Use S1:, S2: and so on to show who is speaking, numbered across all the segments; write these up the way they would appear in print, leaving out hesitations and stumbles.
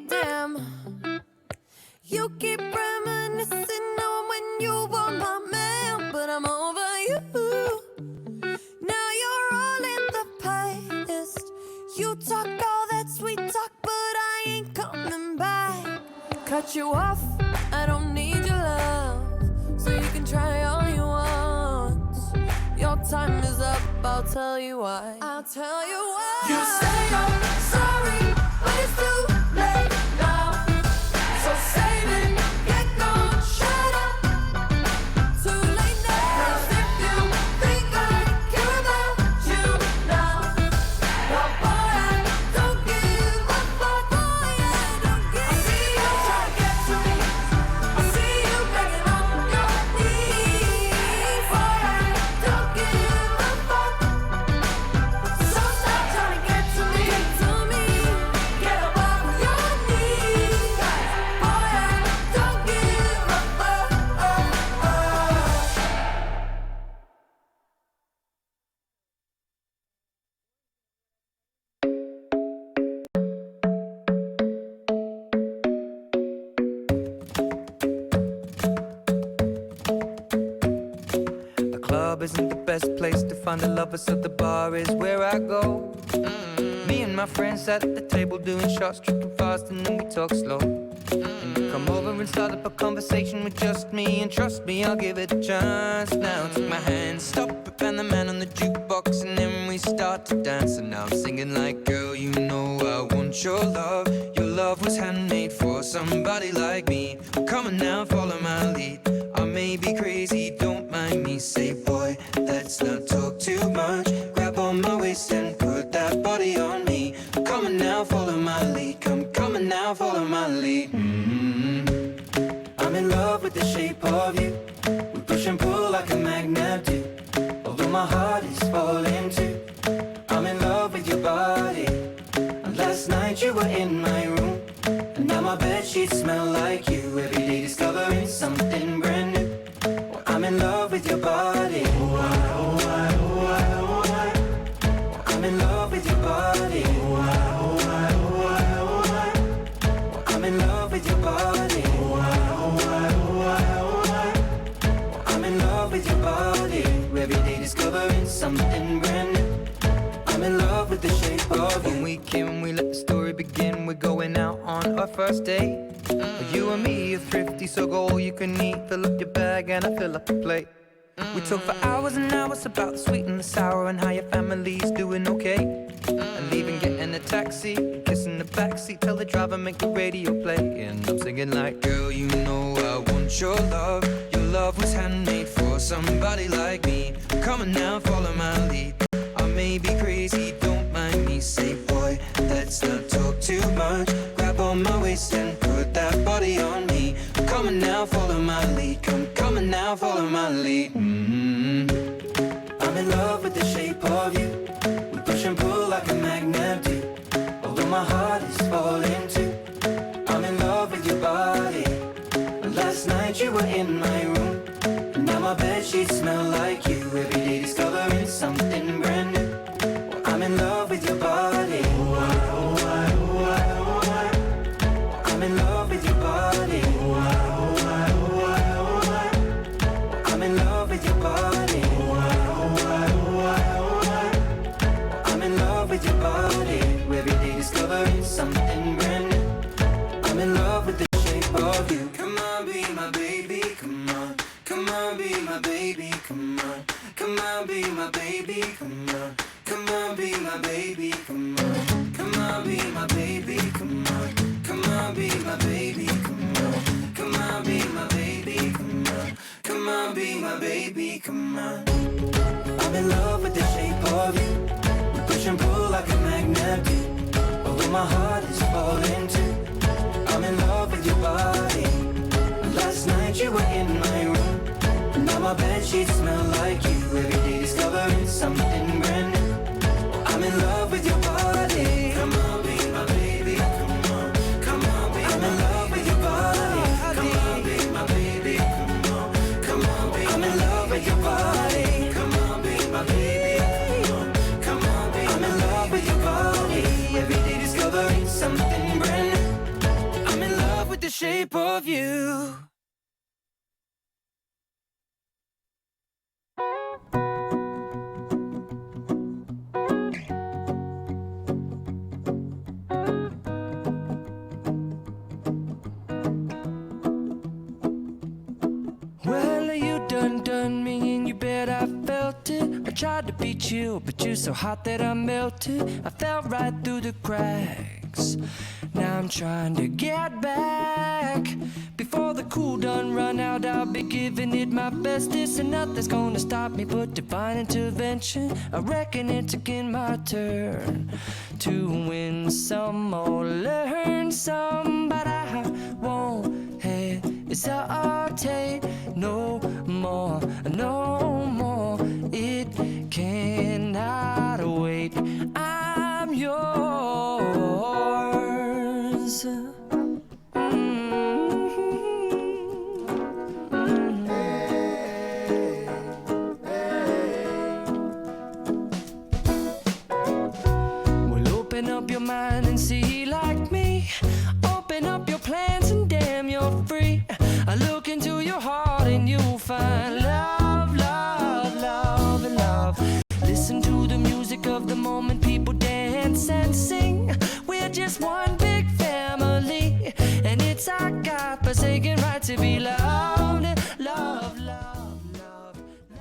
S1: damn. You keep reminiscing on when you were my man, but I'm over you. Now you're all in the past. You talk all that sweet talk, but I ain't coming back. Cut you off, I don't need your love, so you can try all you want. Your time is up, I'll tell you why. I'll tell you why. You say you're sorry, but it's too late now. So save it, get gone, shut up. Too late now. 'Cause if you think I care about you now, well boy, I don't give a fuck. Boy, I don't give. I see you try to get to me. I see you begging on your knees. Boy, I don't give a fuck. So stop trying to get to me. Get up off your knees. Boy, I don't give a fuck.
S2: The club isn't the best place to find the lovers, so the bar is where I go. Me and my friends at the table doing shots, tripping fast, and then we talk slow. And you come over and start up a conversation with just me, and trust me, I'll give it a chance. Now take my hand, stop it, and the man on the jukebox, and then we start to dance. And now I'm singing like, girl, you know I want your love. Your love was handmade for somebody like me. Come on now, follow my lead. I may be crazy, don't mind me. Say, boy, let's not talk too much. Grab on my waist and put that body on me. Come on now, follow my lead. Come on now, follow my lead. I'm in love with the shape of you. We push and pull like a magnet do. Although my heart is falling too. I'm in love with your body. And last night you were in my room, and now my bedsheets smell like you. Every day discovering something brand new. Well, I'm in love with your body. Oh, I, oh, I, oh, I, oh, I. I'm in love with your body. Oh, I, oh, I, oh, I, oh, I. I'm in love with your body. Oh, I, oh, I, oh, I, oh, I. I'm in love with your body. Every day discovering something brand new. I'm in love with the shape of you. When we came, we let the story begin. We're going out on our first date. You and me are thrifty, so go all you can eat. Fill up your bag and I fill up the plate. We talk for hours and hours about the sweet and the sour, and how your family's doing okay. And leaving, getting a taxi, kissing the backseat, tell the driver make the radio play. And I'm singing like, girl, you know I want your love. Your love was handmade for somebody like me. Come on now, follow my lead. I may be crazy, don't mind me. Say, boy, let's not talk too much. Grab on my waist and put that body on me. Come on now, follow my lead. Come on now, follow my lead. I'm in love with the shape of you. We push and pull like a magnet do. Although my heart is falling too. I'm in love with your body. Last night you were in my room, and now my bedsheets smell like you. Every day discovering something brand new. Well, I'm in love with your body. Oh, I, oh, I, oh, I, oh, I. I'm in love with your body. Oh, I, oh, I, oh, I, oh, I. I'm in love with your body. Oh, I, oh, I, oh, I, oh, I. I'm in love with your body. Every day discovering something brand new. I'm in love with the shape of you. Come on, be my baby, come on. Come on, be my baby, come on. Come on, be my baby, come on. Come on, be my baby, come on. Come on, be my baby, come on. Come on, be my baby, come on. Come on, be my baby, come on. Come on, be my baby, come on. I'm in love with the shape of you. We push and pull like a magnet do. Although my heart is falling too. I'm in love with your body. Last night you were in my room, and now my bedsheets smell like you. Every day discovering something brand new. I'm in love with your body. Come on, be my baby. Come on, come on, be I'm in love with your body. Come on, be my baby. Come on, come on, be I'm in love with your body. Come on, be my baby. Come on, come on, be I'm in love with your body. Every day discovering something brand new. shape of you. Well, you done me and you bet I felt it. I tried to be chill, but you're so hot that I melted. I fell right through the cracks. Now I'm trying to get back. Before the cool done run out, I'll be giving it my bestest, and nothing's gonna stop me but divine intervention. I reckon it's again my turn to win some or learn some, but I won't hesitate no more, no more. It cannot wait. I'm yours. Well, open up your mind and see like me. Open up your plans and damn, you're free. I look into your heart and you'll find love, love, love, and love. Listen to the music of the moment, people dance and sing. We're just one big family, and it's our God-forsaken right to be loved. Love, love, love, love.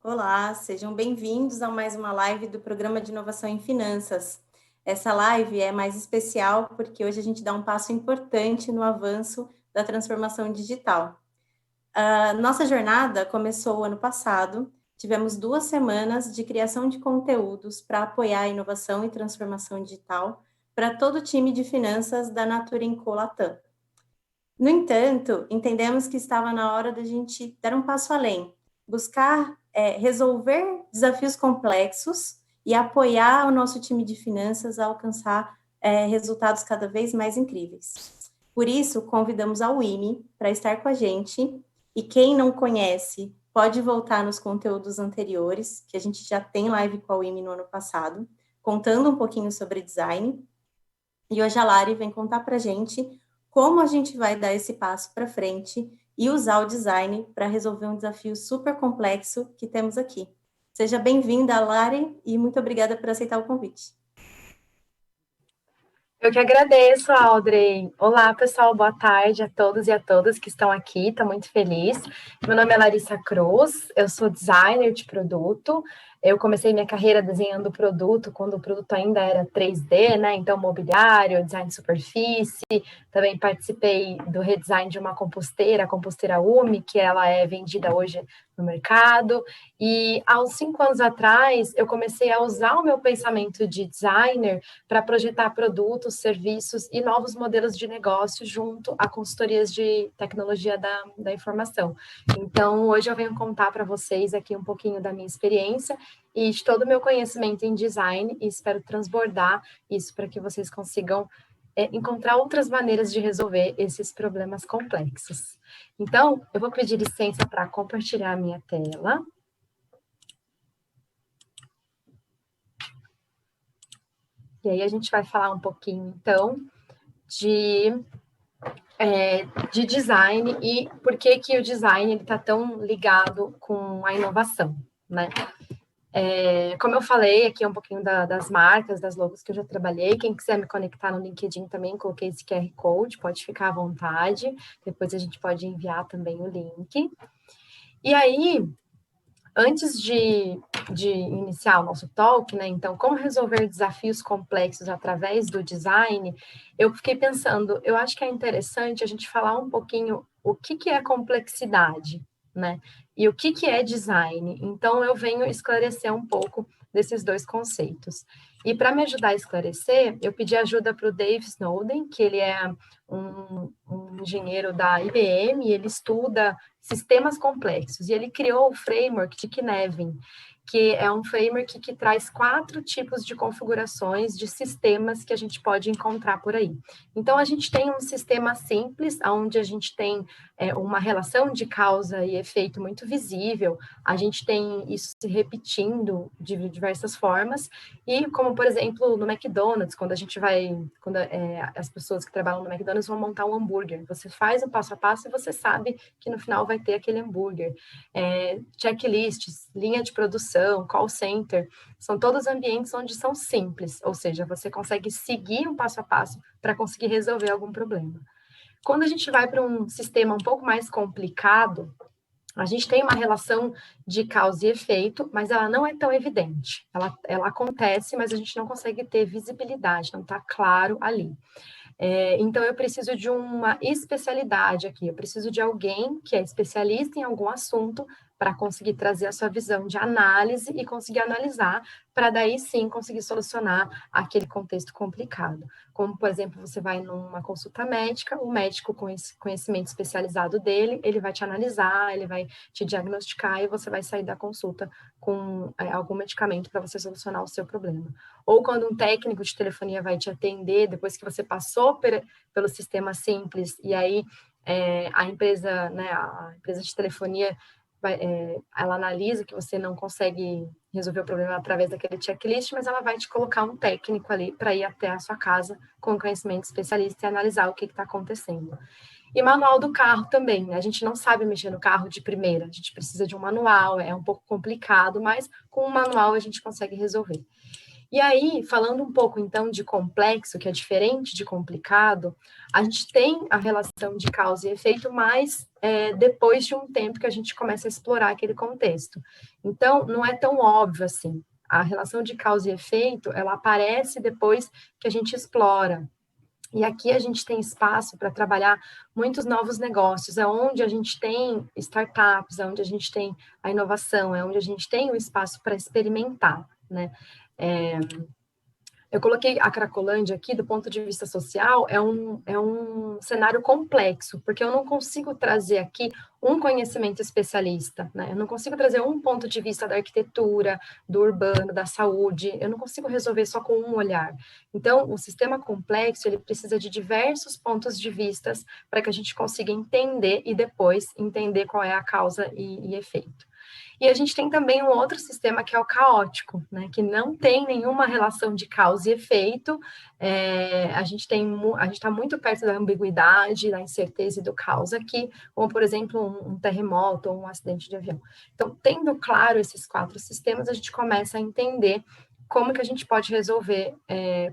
S3: Olá, sejam bem-vindos a mais uma live do Programa de Inovação em Finanças. Essa live é mais especial porque hoje a gente dá um passo importante no avanço da transformação digital. A nossa jornada começou ano passado, tivemos 2 semanas de criação de conteúdos para apoiar a inovação e transformação digital para todo o time de finanças da Natura &Co Latam. No entanto, entendemos que estava na hora da gente dar um passo além, buscar resolver desafios complexos e apoiar o nosso time de finanças a alcançar resultados cada vez mais incríveis. Por isso, convidamos a WIMI para estar com a gente, e quem não conhece, pode voltar nos conteúdos anteriores, que a gente já tem live com a WIMI no ano passado, contando um pouquinho sobre design, e hoje a Lari vem contar para a gente como a gente vai dar esse passo para frente e usar o design para resolver um desafio super complexo que temos aqui. Seja bem-vinda, Lari, e muito obrigada por aceitar o convite.
S4: Eu que agradeço, Audrey. Olá, pessoal, boa tarde a todos e a todas que estão aqui, estou muito feliz. Meu nome é Larissa Cruz, eu sou designer de produto. Eu comecei minha carreira desenhando produto quando o produto ainda era 3D, né? Então, mobiliário, design de superfície. Também participei do redesign de uma composteira, a composteira Umi, que ela é vendida hoje no mercado. E há uns 5 anos atrás, eu comecei a usar o meu pensamento de designer para projetar produtos, serviços e novos modelos de negócio junto a consultorias de tecnologia da informação. Então, hoje eu venho contar para vocês aqui um pouquinho da minha experiência e de todo o meu conhecimento em design, e espero transbordar isso para que vocês consigam encontrar outras maneiras de resolver esses problemas complexos. Então, eu vou pedir licença para compartilhar a minha tela. E aí a gente vai falar um pouquinho, então, de design e por que o design está tão ligado com a inovação, né? Como eu falei, aqui é um pouquinho das marcas, das logos que eu já trabalhei. Quem quiser me conectar no LinkedIn também, coloquei esse QR Code, pode ficar à vontade. Depois a gente pode enviar também o link. E aí, antes de iniciar o nosso talk, né? Então, como resolver desafios complexos através do design, eu fiquei pensando, eu acho que é interessante a gente falar um pouquinho o que é complexidade, né? E o que é design? Então, eu venho esclarecer um pouco desses dois conceitos. E para me ajudar a esclarecer, eu pedi ajuda para o Dave Snowden, que ele é um engenheiro da IBM, e ele estuda sistemas complexos, e ele criou o framework de Cynefin, que é um framework que traz 4 tipos de configurações de sistemas que a gente pode encontrar por aí. Então, a gente tem um sistema simples, onde a gente tem uma relação de causa e efeito muito visível, a gente tem isso se repetindo de diversas formas, e como, por exemplo, no McDonald's, quando as pessoas que trabalham no McDonald's vão montar um hambúrguer, você faz o passo a passo e você sabe que no final vai ter aquele hambúrguer. Checklists, linha de produção, call center, são todos ambientes onde são simples, ou seja, você consegue seguir um passo a passo para conseguir resolver algum problema. Quando a gente vai para um sistema um pouco mais complicado, a gente tem uma relação de causa e efeito, mas ela não é tão evidente. Ela acontece, mas a gente não consegue ter visibilidade, não está claro ali. Então, eu preciso de uma especialidade aqui, eu preciso de alguém que é especialista em algum assunto para conseguir trazer a sua visão de análise e conseguir analisar, para daí sim conseguir solucionar aquele contexto complicado. Como, por exemplo, você vai numa consulta médica, o médico com esse conhecimento especializado dele, ele vai te analisar, ele vai te diagnosticar e você vai sair da consulta com algum medicamento para você solucionar o seu problema. Ou quando um técnico de telefonia vai te atender, depois que você passou pelo sistema simples, e aí a empresa de telefonia ela analisa que você não consegue resolver o problema através daquele checklist, mas ela vai te colocar um técnico ali para ir até a sua casa com conhecimento especialista e analisar o que está acontecendo. E manual do carro também, né? A gente não sabe mexer no carro de primeira, a gente precisa de um manual, é um pouco complicado, mas com um manual a gente consegue resolver. E aí, falando um pouco, então, de complexo, que é diferente de complicado, a gente tem a relação de causa e efeito, mas depois de um tempo que a gente começa a explorar aquele contexto. Então, não é tão óbvio assim. A relação de causa e efeito, ela aparece depois que a gente explora. E aqui a gente tem espaço para trabalhar muitos novos negócios, é onde a gente tem startups, é onde a gente tem a inovação, é onde a gente tem o espaço para experimentar, né? Eu coloquei a Cracolândia aqui do ponto de vista social, é um cenário complexo, porque eu não consigo trazer aqui um conhecimento especialista, né? Eu não consigo trazer um ponto de vista da arquitetura, do urbano, da saúde, eu não consigo resolver só com um olhar. Então, o sistema complexo, ele precisa de diversos pontos de vista para que a gente consiga entender e depois entender qual é a causa e efeito. E a gente tem também um outro sistema que é o caótico, né, que não tem nenhuma relação de causa e efeito, a gente está muito perto da ambiguidade, da incerteza e do caos aqui, como, por exemplo, um terremoto ou um acidente de avião. Então, tendo claro esses 4 sistemas, a gente começa a entender como que a gente pode resolver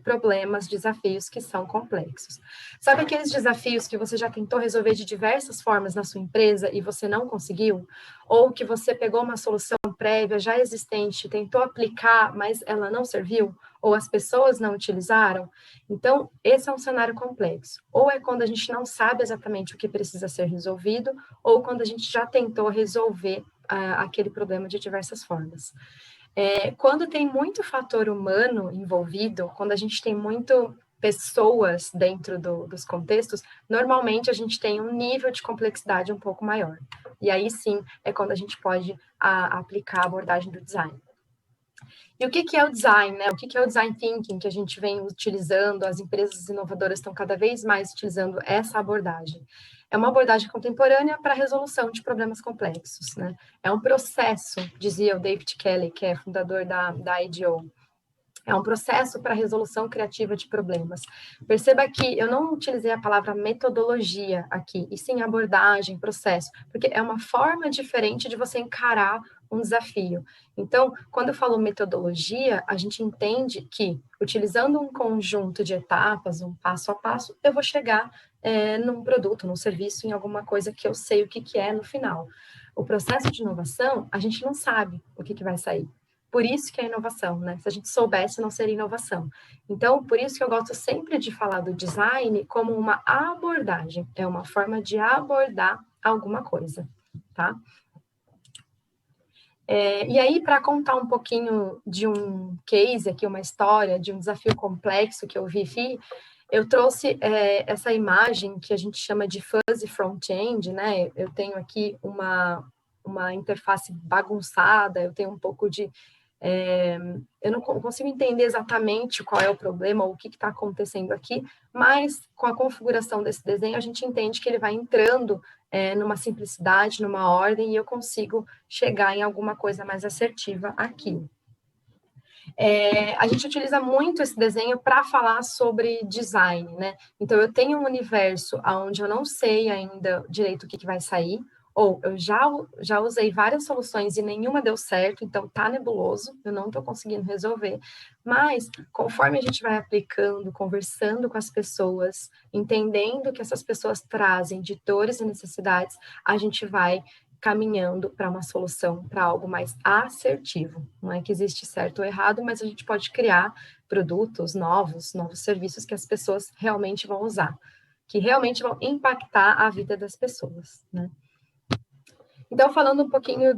S4: problemas, desafios que são complexos. Sabe aqueles desafios que você já tentou resolver de diversas formas na sua empresa e você não conseguiu? Ou que você pegou uma solução prévia, já existente, tentou aplicar, mas ela não serviu? Ou as pessoas não utilizaram? Então, esse é um cenário complexo. Ou é quando a gente não sabe exatamente o que precisa ser resolvido, ou quando a gente já tentou resolver aquele problema de diversas formas. Quando tem muito fator humano envolvido, quando a gente tem muito pessoas dentro dos contextos, normalmente a gente tem um nível de complexidade um pouco maior. E aí sim é quando a gente pode aplicar a abordagem do design. E o que é o design, né? O que é o design thinking que a gente vem utilizando, as empresas inovadoras estão cada vez mais utilizando essa abordagem. É uma abordagem contemporânea para a resolução de problemas complexos, né? É um processo, dizia o David Kelley, que é fundador da IDEO. É um processo para a resolução criativa de problemas. Perceba que eu não utilizei a palavra metodologia aqui, e sim abordagem, processo, porque é uma forma diferente de você encarar um desafio. Então, quando eu falo metodologia, a gente entende que, utilizando um conjunto de etapas, um passo a passo, eu vou chegar num produto, num serviço, em alguma coisa que eu sei o que é no final. O processo de inovação, a gente não sabe o que vai sair. Por isso que é inovação, né? Se a gente soubesse, não seria inovação. Então, por isso que eu gosto sempre de falar do design como uma abordagem, é uma forma de abordar alguma coisa, tá? E aí, para contar um pouquinho de um case aqui, uma história de um desafio complexo que eu vivi, eu trouxe essa imagem que a gente chama de fuzzy front-end, né? Eu tenho aqui uma interface bagunçada, eu tenho um pouco de... eu não consigo entender exatamente qual é o problema ou o que está acontecendo aqui, mas com a configuração desse desenho, a gente entende que ele vai entrando numa simplicidade, numa ordem, e eu consigo chegar em alguma coisa mais assertiva aqui. A gente utiliza muito esse desenho para falar sobre design, né? Então, eu tenho um universo onde eu não sei ainda direito o que vai sair, ou eu já usei várias soluções e nenhuma deu certo, então tá nebuloso, eu não estou conseguindo resolver. Mas, conforme a gente vai aplicando, conversando com as pessoas, entendendo que essas pessoas trazem de dores e necessidades, a gente vai caminhando para uma solução, para algo mais assertivo. Não é que existe certo ou errado, mas a gente pode criar produtos novos serviços que as pessoas realmente vão usar, que realmente vão impactar a vida das pessoas, né? Então, falando um pouquinho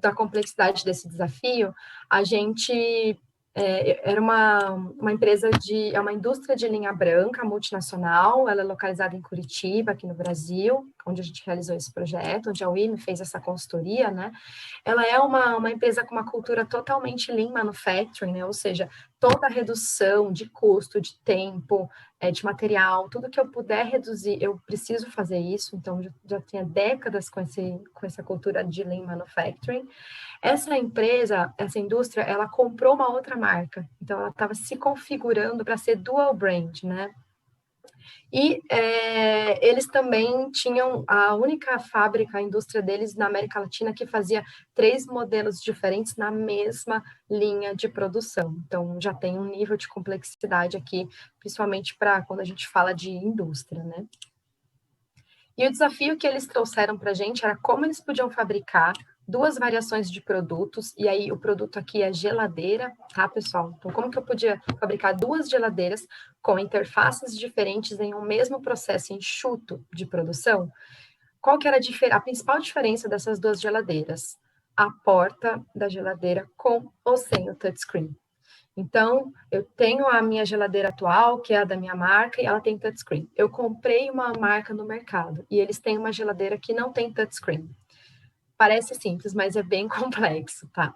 S4: da complexidade desse desafio, a gente era uma empresa é uma indústria de linha branca, multinacional, ela é localizada em Curitiba, aqui no Brasil, onde a gente realizou esse projeto, onde a WIME fez essa consultoria, né? Ela é uma empresa com uma cultura totalmente lean manufacturing, né? Ou seja, toda a redução de custo, de tempo, de material, tudo que eu puder reduzir, eu preciso fazer isso, então já tinha décadas com essa cultura de lean manufacturing. Essa empresa, essa indústria, ela comprou uma outra marca, então ela estava se configurando para ser dual brand, né? E eles também tinham a única fábrica, a indústria deles na América Latina que fazia 3 modelos diferentes na mesma linha de produção. Então, já tem um nível de complexidade aqui, principalmente para quando a gente fala de indústria, né? E o desafio que eles trouxeram para a gente era como eles podiam fabricar 2 variações de produtos, e aí o produto aqui é geladeira, tá, pessoal? Então, como que eu podia fabricar 2 geladeiras com interfaces diferentes em um mesmo processo enxuto de produção? Qual que era a principal diferença dessas 2 geladeiras? A porta da geladeira com ou sem o touchscreen. Então, eu tenho a minha geladeira atual, que é a da minha marca, e ela tem touchscreen. Eu comprei uma marca no mercado, e eles têm uma geladeira que não tem touchscreen. Parece simples, mas é bem complexo, tá?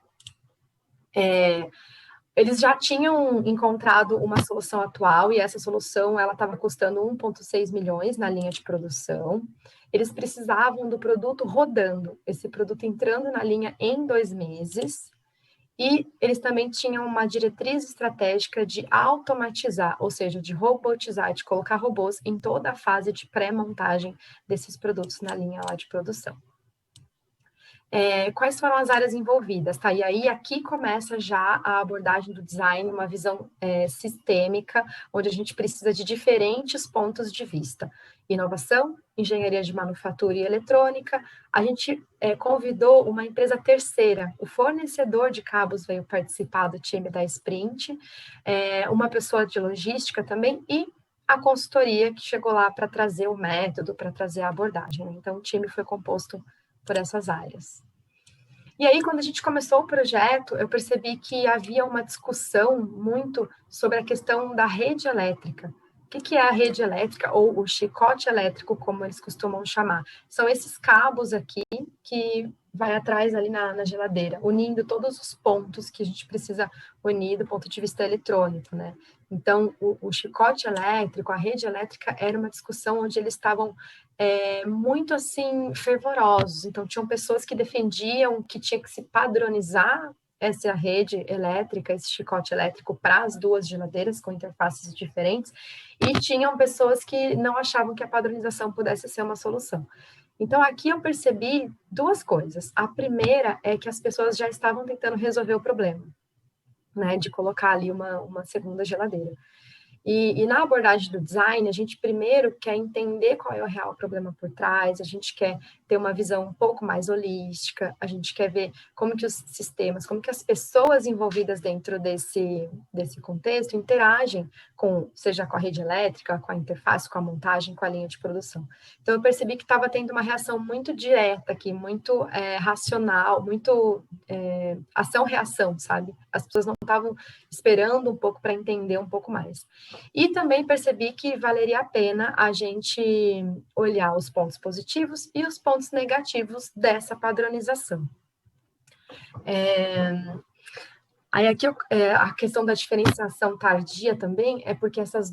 S4: Eles já tinham encontrado uma solução atual, e essa solução ela estava custando 1,6 milhões na linha de produção. Eles precisavam do produto rodando, esse produto entrando na linha em 2 meses, e eles também tinham uma diretriz estratégica de automatizar, ou seja, de robotizar, de colocar robôs em toda a fase de pré-montagem desses produtos na linha lá de produção. Quais foram as áreas envolvidas, tá? E aí, aqui começa já a abordagem do design, uma visão sistêmica, onde a gente precisa de diferentes pontos de vista. Inovação, engenharia de manufatura e eletrônica. A gente convidou uma empresa terceira, o fornecedor de cabos veio participar do time da Sprint, uma pessoa de logística também, e a consultoria que chegou lá para trazer o método, para trazer a abordagem. Então, o time foi composto por essas áreas. E aí, quando a gente começou o projeto, eu percebi que havia uma discussão muito sobre a questão da rede elétrica. O que é a rede elétrica, ou o chicote elétrico, como eles costumam chamar? São esses cabos aqui que vai atrás ali na geladeira, unindo todos os pontos que a gente precisa unir do ponto de vista eletrônico, né? Então, o chicote elétrico, a rede elétrica, era uma discussão onde eles estavam muito, assim, fervorosos. Então, tinham pessoas que defendiam que tinha que se padronizar essa rede elétrica, esse chicote elétrico para as 2 geladeiras com interfaces diferentes, e tinham pessoas que não achavam que a padronização pudesse ser uma solução. Então, aqui eu percebi 2 coisas. A primeira é que as pessoas já estavam tentando resolver o problema, né, de colocar ali uma segunda geladeira. E na abordagem do design, a gente primeiro quer entender qual é o real problema por trás, a gente quer ter uma visão um pouco mais holística, a gente quer ver como que os sistemas, como que as pessoas envolvidas dentro desse contexto interagem seja com a rede elétrica, com a interface, com a montagem, com a linha de produção. Então, eu percebi que estava tendo uma reação muito direta aqui, muito racional, muito ação-reação, sabe? As pessoas não estavam esperando um pouco para entender um pouco mais. E também percebi que valeria a pena a gente olhar os pontos positivos e os pontos negativos dessa padronização. Aí aqui a questão da diferenciação tardia também é porque esses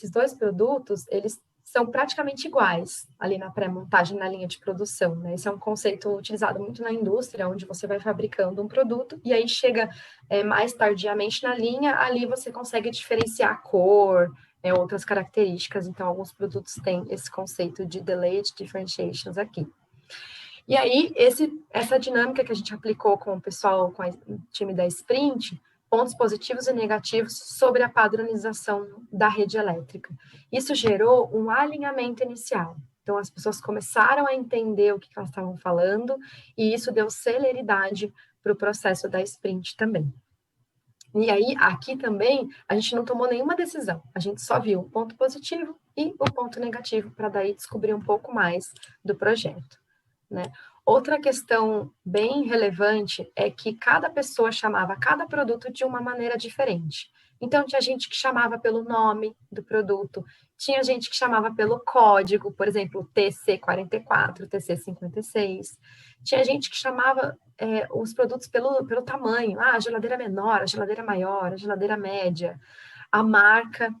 S4: dois produtos, eles são praticamente iguais ali na pré-montagem, na linha de produção, né? Esse é um conceito utilizado muito na indústria, onde você vai fabricando um produto e aí chega mais tardiamente na linha, ali você consegue diferenciar a cor, outras características. Então, alguns produtos têm esse conceito de delayed differentiations aqui. E aí, essa dinâmica que a gente aplicou com o pessoal, com o time da Sprint, pontos positivos e negativos sobre a padronização da rede elétrica. Isso gerou um alinhamento inicial. Então, as pessoas começaram a entender o que elas estavam falando, e isso deu celeridade para o processo da Sprint também. E aí, aqui também, a gente não tomou nenhuma decisão, a gente só viu o ponto positivo e o ponto negativo, para daí descobrir um pouco mais do projeto, né? Outra questão bem relevante é que cada pessoa chamava cada produto de uma maneira diferente. Então, tinha gente que chamava pelo nome do produto, tinha gente que chamava pelo código, por exemplo, TC44, TC56. Tinha gente que chamava os produtos pelo tamanho, a geladeira menor, a geladeira maior, a geladeira média, a marca,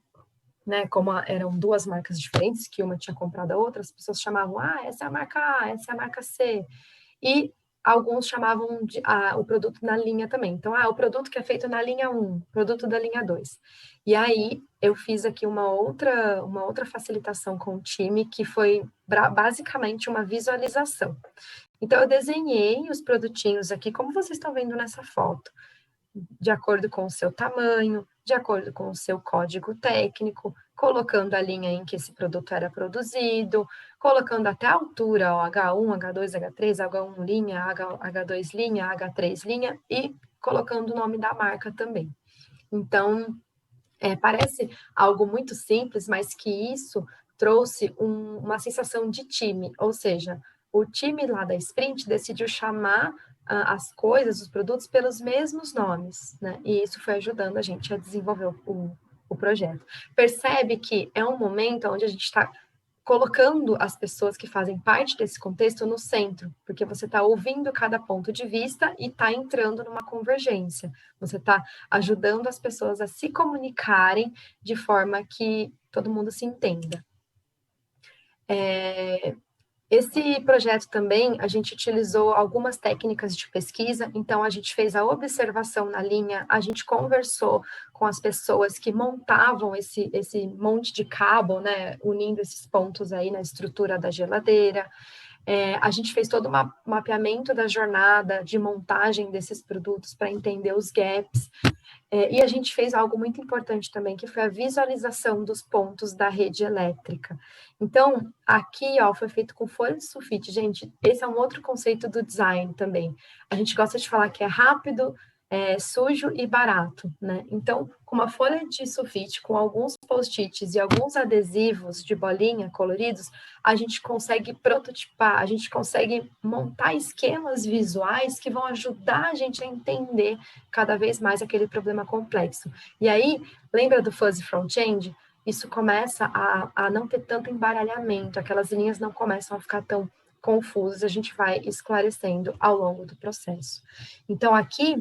S4: né, como eram duas marcas diferentes, que uma tinha comprado a outra, as pessoas chamavam, essa é a marca A, essa é a marca C, e alguns chamavam o produto na linha também. Então, o produto que é feito na linha 1, produto da linha 2. E aí, eu fiz aqui uma outra facilitação com o time, que foi basicamente uma visualização. Então, eu desenhei os produtinhos aqui, como vocês estão vendo nessa foto, de acordo com o seu tamanho, de acordo com o seu código técnico, colocando a linha em que esse produto era produzido, colocando até a altura, H1, H2, H3, H1 linha, H2 linha, H3 linha, e colocando o nome da marca também. Então, parece algo muito simples, mas que isso trouxe uma sensação de time, ou seja, o time lá da Sprint decidiu chamar as coisas, os produtos, pelos mesmos nomes, né? E isso foi ajudando a gente a desenvolver o projeto. Percebe que é um momento onde a gente está colocando as pessoas que fazem parte desse contexto no centro, porque você está ouvindo cada ponto de vista e está entrando numa convergência. Você está ajudando as pessoas a se comunicarem de forma que todo mundo se entenda. Esse projeto também, a gente utilizou algumas técnicas de pesquisa, então a gente fez a observação na linha, a gente conversou com as pessoas que montavam esse monte de cabo, né, unindo esses pontos aí na estrutura da geladeira. A gente fez todo um mapeamento da jornada de montagem desses produtos para entender os gaps. E a gente fez algo muito importante também, que foi a visualização dos pontos da rede elétrica. Então, aqui, foi feito com folha de sulfite. Gente, esse é um outro conceito do design também. A gente gosta de falar que é rápido, sujo e barato, né? Então, com uma folha de sulfite, com alguns post-its e alguns adesivos de bolinha coloridos, a gente consegue prototipar, a gente consegue montar esquemas visuais que vão ajudar a gente a entender cada vez mais aquele problema complexo. E aí, lembra do fuzzy front-end? Isso começa a não ter tanto embaralhamento, aquelas linhas não começam a ficar tão confusas, a gente vai esclarecendo ao longo do processo. Então, aqui,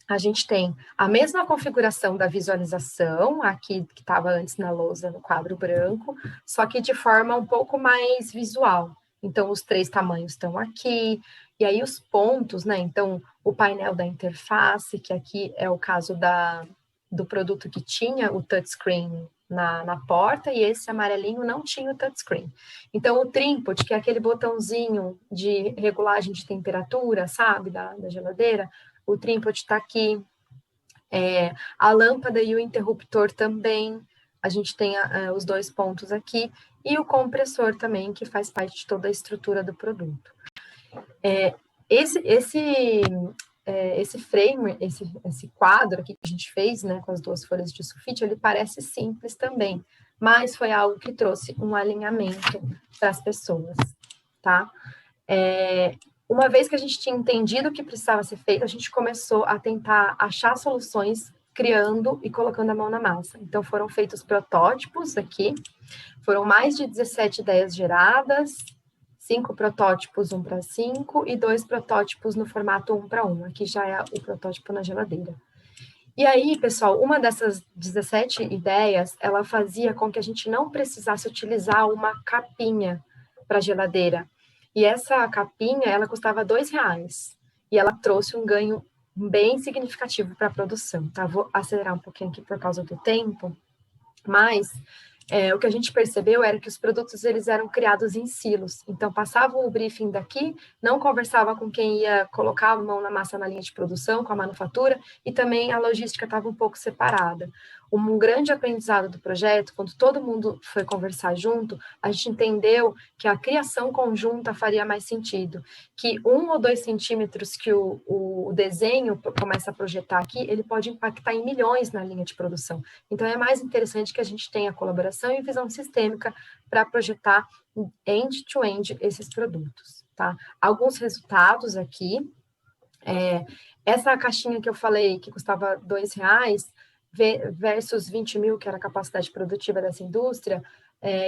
S4: a gente tem a mesma configuração da visualização, aqui que estava antes na lousa, no quadro branco, só que de forma um pouco mais visual. Então, os 3 tamanhos estão aqui, e aí os pontos, né? Então, o painel da interface, que aqui é o caso do produto que tinha o touchscreen na porta, e esse amarelinho não tinha o touchscreen. Então, o tripod, que é aquele botãozinho de regulagem de temperatura, sabe, da geladeira, o tripod está aqui, a lâmpada e o interruptor também, a gente tem os 2 pontos aqui, e o compressor também, que faz parte de toda a estrutura do produto. Esse frame, esse quadro aqui que a gente fez, né, com as 2 folhas de sulfite, ele parece simples também, mas foi algo que trouxe um alinhamento para as pessoas, tá? Uma vez que a gente tinha entendido o que precisava ser feito, a gente começou a tentar achar soluções criando e colocando a mão na massa. Então, foram feitos protótipos aqui, foram mais de 17 ideias geradas, 5 protótipos 1:5 e 2 protótipos no formato 1:1. Aqui já é o protótipo na geladeira. E aí, pessoal, uma dessas 17 ideias, ela fazia com que a gente não precisasse utilizar uma capinha para geladeira. E essa capinha, ela custava R$2. E ela trouxe um ganho bem significativo para a produção, tá? Vou acelerar um pouquinho aqui por causa do tempo, mas o que a gente percebeu era que os produtos eles eram criados em silos. Então, passava o briefing daqui, não conversava com quem ia colocar a mão na massa na linha de produção, com a manufatura, e também a logística estava um pouco separada. Um grande aprendizado do projeto, quando todo mundo foi conversar junto, a gente entendeu que a criação conjunta faria mais sentido, que 1 ou 2 centímetros que o desenho começa a projetar aqui, ele pode impactar em milhões na linha de produção. Então, é mais interessante que a gente tenha colaboração e visão sistêmica para projetar end-to-end esses produtos, tá? Alguns resultados aqui, essa caixinha que eu falei, que custava R$2, versus 20 mil, que era a capacidade produtiva dessa indústria,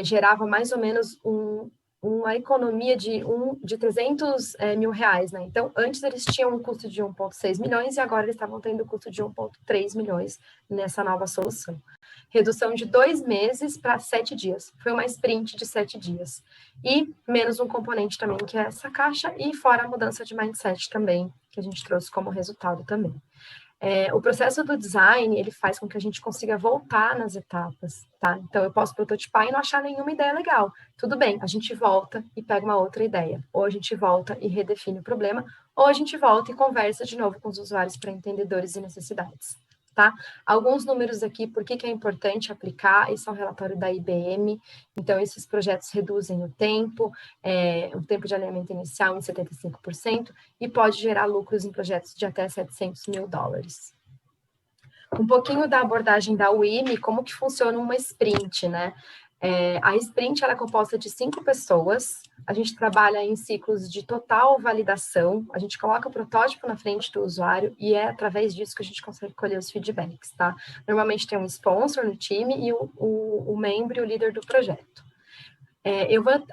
S4: gerava mais ou menos uma economia de 300 mil reais, né? Então, antes eles tinham um custo de 1,6 milhões e agora eles estavam tendo um custo de 1,3 milhões nessa nova solução. Redução de 2 meses para 7 dias. Foi uma sprint de 7 dias. E menos um componente também, que é essa caixa, e fora a mudança de mindset também, que a gente trouxe como resultado também. O processo do design, ele faz com que a gente consiga voltar nas etapas, tá? Então, eu posso prototipar e não achar nenhuma ideia legal. Tudo bem, a gente volta e pega uma outra ideia. Ou a gente volta e redefine o problema, ou a gente volta e conversa de novo com os usuários para entender dores e necessidades, tá? Alguns números aqui, por que é importante aplicar, esse é um relatório da IBM, então esses projetos reduzem o tempo de alinhamento inicial em 75%, e pode gerar lucros em projetos de até $700 mil. Um pouquinho da abordagem da WIMI, como que funciona uma sprint, né? A sprint ela é composta de 5 pessoas, a gente trabalha em ciclos de total validação, a gente coloca o protótipo na frente do usuário e é através disso que a gente consegue colher os feedbacks, tá? Normalmente tem um sponsor no time e o membro e o líder do projeto.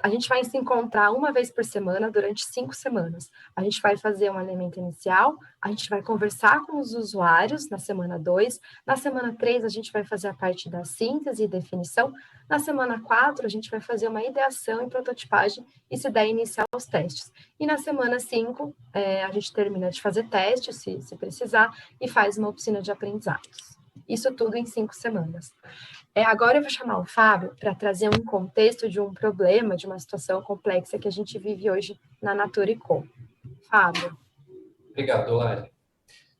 S4: A gente vai se encontrar uma vez por semana durante 5 semanas. A gente vai fazer um alinhamento inicial, a gente vai conversar com os usuários na semana 2, na semana 3 a gente vai fazer a parte da síntese e definição, na semana 4 a gente vai fazer uma ideação e prototipagem e se der iniciar os testes. E na semana 5 a gente termina de fazer testes, se precisar, e faz uma oficina de aprendizados. Isso tudo em 5 semanas. Agora eu vou chamar o Fábio para trazer um contexto de um problema, de uma situação complexa que a gente vive hoje na Natura &Co. Fábio.
S5: Obrigado, Lari.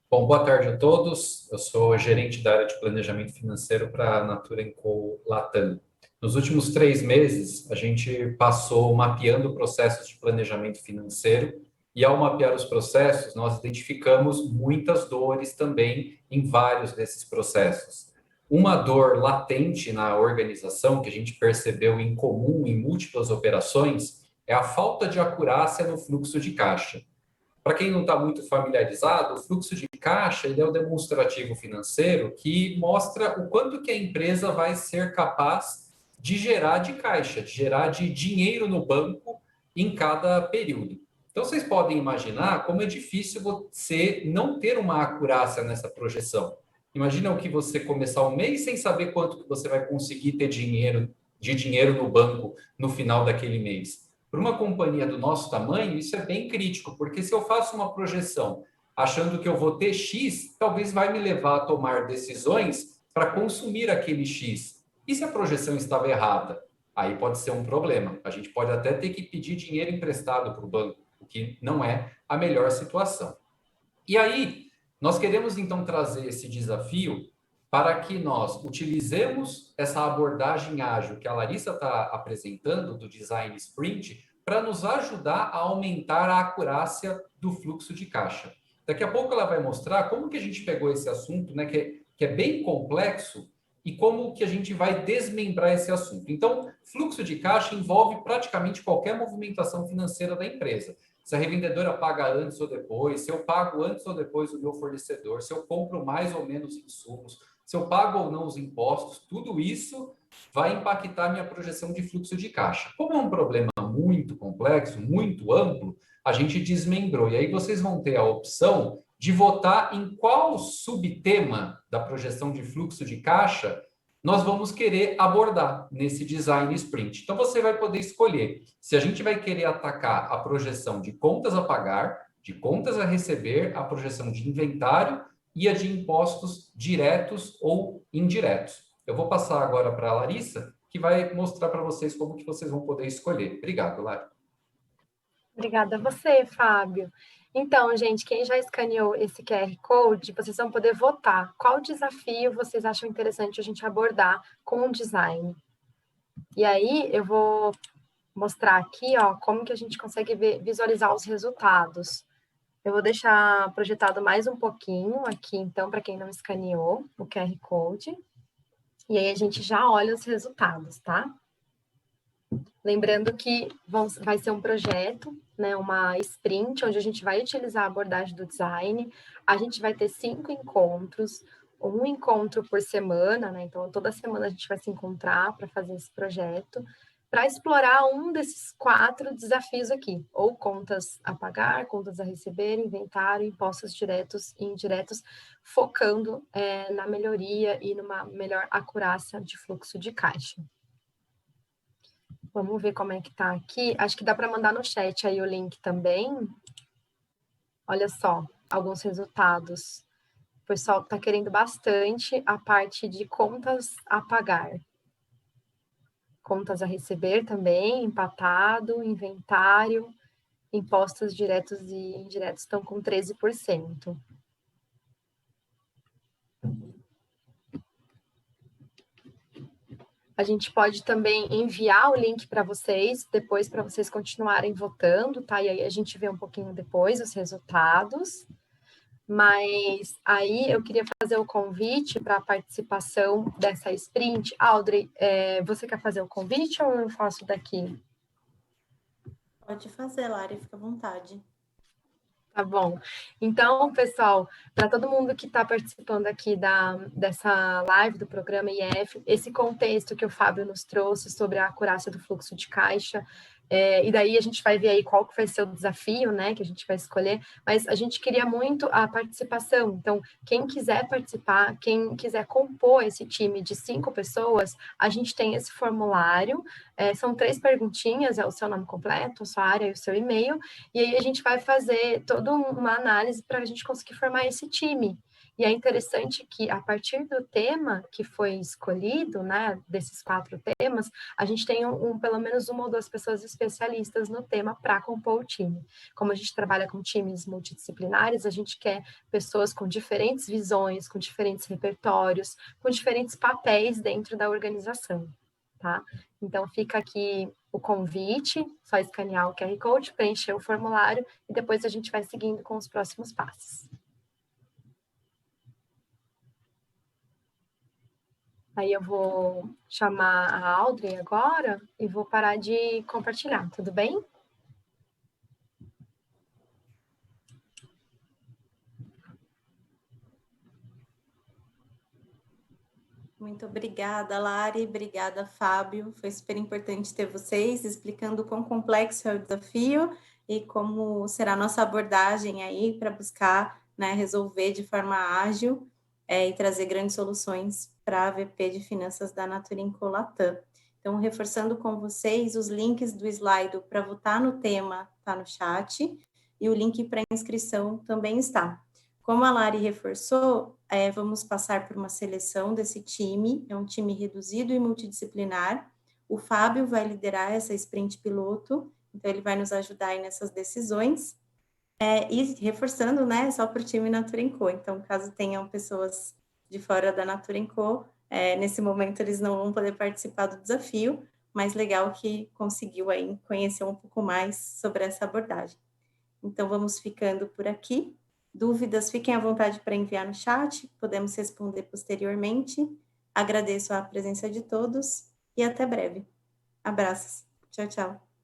S5: Bom, boa tarde a todos. Eu sou gerente da área de planejamento financeiro para a Natura &Co Latam. Nos últimos 3 meses, a gente passou mapeando processos de planejamento financeiro e, ao mapear os processos, nós identificamos muitas dores também em vários desses processos. Uma dor latente na organização, que a gente percebeu em comum em múltiplas operações, é a falta de acurácia no fluxo de caixa. Para quem não está muito familiarizado, o fluxo de caixa ele é o demonstrativo financeiro que mostra o quanto que a empresa vai ser capaz de gerar de caixa, de gerar de dinheiro no banco em cada período. Então, vocês podem imaginar como é difícil você não ter uma acurácia nessa projeção. Imagina o que você começar um mês sem saber quanto que você vai conseguir ter dinheiro no banco no final daquele mês. Para uma companhia do nosso tamanho, isso é bem crítico, porque se eu faço uma projeção achando que eu vou ter X, talvez vai me levar a tomar decisões para consumir aquele X. E se a projeção estava errada? Aí pode ser um problema. A gente pode até ter que pedir dinheiro emprestado para o banco, o que não é a melhor situação. E aí, nós queremos, então, trazer esse desafio para que nós utilizemos essa abordagem ágil que a Larissa está apresentando, do Design Sprint, para nos ajudar a aumentar a acurácia do fluxo de caixa. Daqui a pouco ela vai mostrar como que a gente pegou esse assunto, né, que é bem complexo, e como que a gente vai desmembrar esse assunto. Então, fluxo de caixa envolve praticamente qualquer movimentação financeira da empresa. se a revendedora paga antes ou depois, se eu pago antes ou depois o meu fornecedor, se eu compro mais ou menos insumos, se eu pago ou não os impostos, tudo isso vai impactar minha projeção de fluxo de caixa. Como é um problema muito complexo, muito amplo, a gente desmembrou. E aí vocês vão ter a opção de votar em qual subtema da projeção de fluxo de caixa nós vamos querer abordar nesse design sprint. Então, você vai poder escolher se a gente vai querer atacar a projeção de contas a pagar, de contas a receber, a projeção de inventário e a de impostos diretos ou indiretos. Eu vou passar agora para a Larissa, que vai mostrar para vocês como que vocês vão poder escolher. Obrigado, Lara.
S4: Obrigada a você, Fábio. Então, gente, quem já escaneou esse QR Code, vocês vão poder votar. Qual desafio vocês acham interessante a gente abordar com o design? E aí, eu vou mostrar aqui, ó, como que a gente consegue visualizar os resultados. Eu vou deixar projetado mais um pouquinho aqui, então, para quem não escaneou o QR Code. E aí, a gente já olha os resultados, tá? Lembrando que vai ser um projeto, né, uma sprint, onde a gente vai utilizar a abordagem do design. A gente vai ter 5 encontros, um encontro por semana, né? Então, toda semana a gente vai se encontrar para fazer esse projeto, para explorar um desses 4 desafios aqui, ou contas a pagar, contas a receber, inventário, impostos diretos e indiretos, focando na melhoria e numa melhor acurácia de fluxo de caixa. Vamos ver como é que tá aqui. Acho que dá para mandar no chat aí o link também. Olha só, alguns resultados. O pessoal está querendo bastante a parte de contas a pagar. Contas a receber também, empatado, inventário, impostos diretos e indiretos estão com 13%. A gente pode também enviar o link para vocês, depois para vocês continuarem votando, tá? E aí a gente vê um pouquinho depois os resultados. Mas aí eu queria fazer o convite para a participação dessa sprint. Audrey, você quer fazer o convite ou eu faço daqui?
S3: Pode fazer, Lari, fica à vontade.
S4: Tá bom. Então, pessoal, para todo mundo que está participando aqui dessa live do programa IF, esse contexto que o Fábio nos trouxe sobre a acurácia do fluxo de caixa, e daí a gente vai ver aí qual que vai ser o desafio, né, que a gente vai escolher, mas a gente queria muito a participação. Então, quem quiser participar, quem quiser compor esse time de 5 pessoas, a gente tem esse formulário, são 3 perguntinhas, é o seu nome completo, a sua área e o seu e-mail, e aí a gente vai fazer toda uma análise para a gente conseguir formar esse time. E é interessante que, a partir do tema que foi escolhido, né, desses 4 temas, a gente tem pelo menos 1 ou 2 pessoas especialistas no tema para compor o time. Como a gente trabalha com times multidisciplinares, a gente quer pessoas com diferentes visões, com diferentes repertórios, com diferentes papéis dentro da organização, tá? Então, fica aqui o convite, só escanear o QR Code, preencher o formulário e depois a gente vai seguindo com os próximos passos. Aí eu vou chamar a Audrey agora e vou parar de compartilhar, tudo bem?
S3: Muito obrigada, Lari, obrigada, Fábio. Foi super importante ter vocês explicando quão complexo é o desafio e como será a nossa abordagem aí para buscar, né, resolver de forma ágil e trazer grandes soluções para a VP de Finanças da Natura &Co Latam. Então, reforçando com vocês, os links do slide para votar no tema está no chat e o link para inscrição também está. Como a Lari reforçou, vamos passar por uma seleção desse time, é um time reduzido e multidisciplinar. O Fábio vai liderar essa sprint piloto, então ele vai nos ajudar aí nessas decisões. E reforçando, né, só para o time Natura &Co. Então, caso tenham pessoas de fora da Natura &Co, nesse momento eles não vão poder participar do desafio, mas legal que conseguiu aí conhecer um pouco mais sobre essa abordagem. Então, vamos ficando por aqui. Dúvidas, fiquem à vontade para enviar no chat, podemos responder posteriormente. Agradeço a presença de todos e até breve. Abraços. Tchau, tchau.